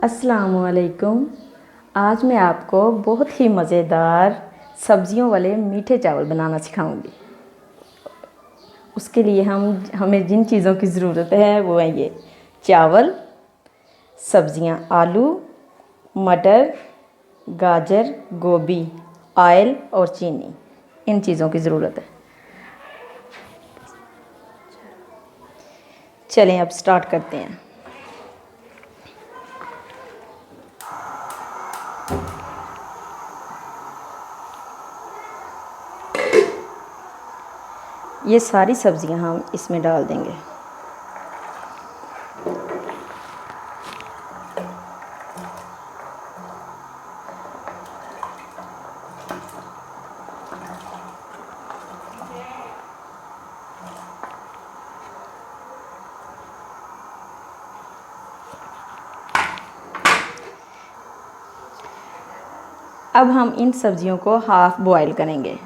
अस्सलामुअलैकुम। आज मैं आपको बहुत ही मज़ेदार सब्जियों वाले मीठे चावल बनाना सिखाऊंगी। उसके लिए हमें जिन चीज़ों की ज़रूरत है वो है ये चावल, सब्जियां आलू, मटर, गाजर, गोभी, ऑयल और चीनी। इन चीज़ों की ज़रूरत है। चलें अब स्टार्ट करते हैं। ये सारी सब्जियां हम इसमें डाल देंगे। अब हम इन सब्जियों को हाफ़ बॉयल करेंगे।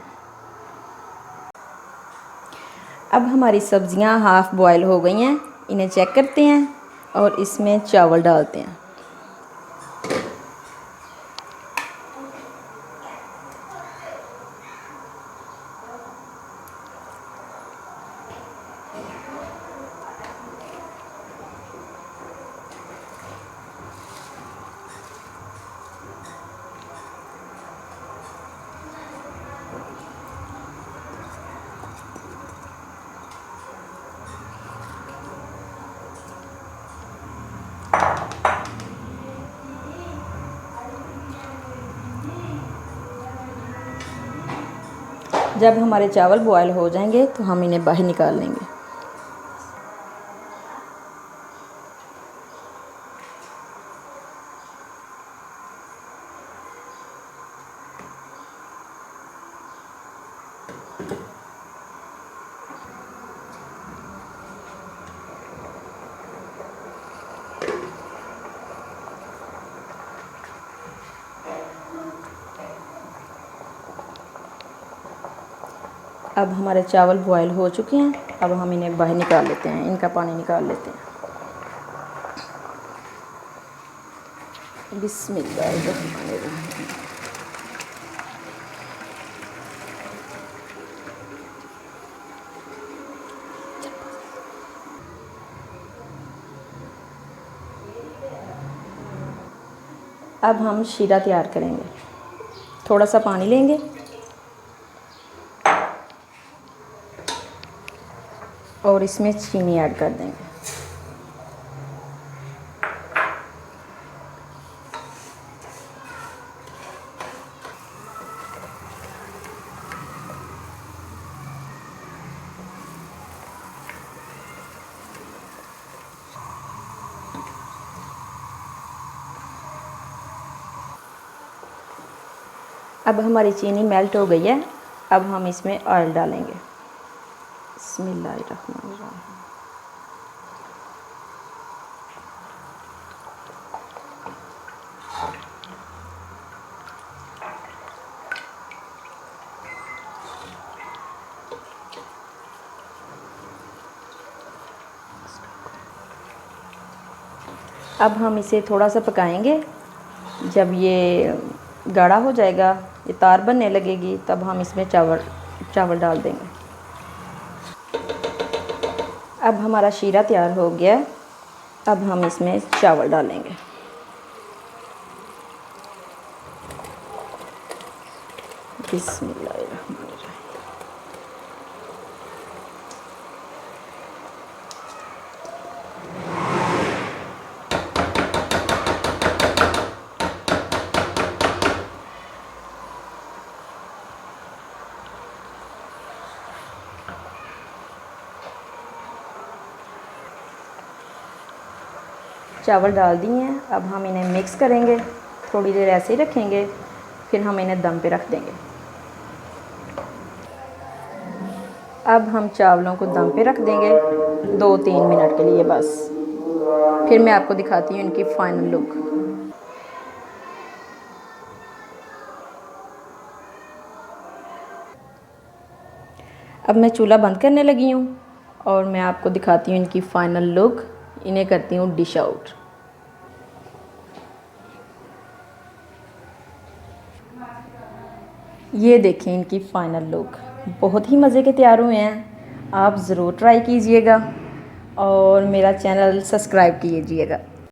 अब हमारी सब्जियां हाफ़ बॉयल हो गई हैं। इन्हें चेक करते हैं और इसमें चावल डालते हैं। जब हमारे चावल बॉयल हो जाएंगे तो हम इन्हें बाहर निकाल लेंगे। अब हमारे चावल बॉयल हो चुके हैं। अब हम इन्हें बाहर निकाल लेते हैं, इनका पानी निकाल लेते हैं। बिस्मिल्लाहिर्रहमानिर्रहीम। अब हम शीरा तैयार करेंगे। थोड़ा सा पानी लेंगे और इसमें चीनी ऐड कर देंगे। अब हमारी चीनी मेल्ट हो गई है। अब हम इसमें ऑयल डालेंगे। बिस्मिल्लाहिर्रहमानिर्रहीम। अब हम इसे थोड़ा सा पकाएंगे। जब ये गाढ़ा हो जाएगा, ये तार बनने लगेगी, तब हम इसमें चावल डाल देंगे। अब हमारा शीरा तैयार हो गया। अब हम इसमें चावल डालेंगे। बिस्मिल्लाहिर्रहमानिर्रहीम। चावल डाल दिए हैं। अब हम इन्हें मिक्स करेंगे। थोड़ी देर ऐसे ही रखेंगे, फिर हम इन्हें दम पे रख देंगे। अब हम चावलों को दम पे रख देंगे 2-3 मिनट के लिए बस। फिर मैं आपको दिखाती हूँ इनकी फाइनल लुक। अब मैं चूल्हा बंद करने लगी हूँ और मैं आपको दिखाती हूँ इनकी फाइनल लुक। इन्हें करती हूँ डिश आउट। ये देखें इनकी फ़ाइनल लुक, बहुत ही मज़े के तैयार हुए हैं। आप ज़रूर ट्राई कीजिएगा और मेरा चैनल सब्सक्राइब कीजिएगा।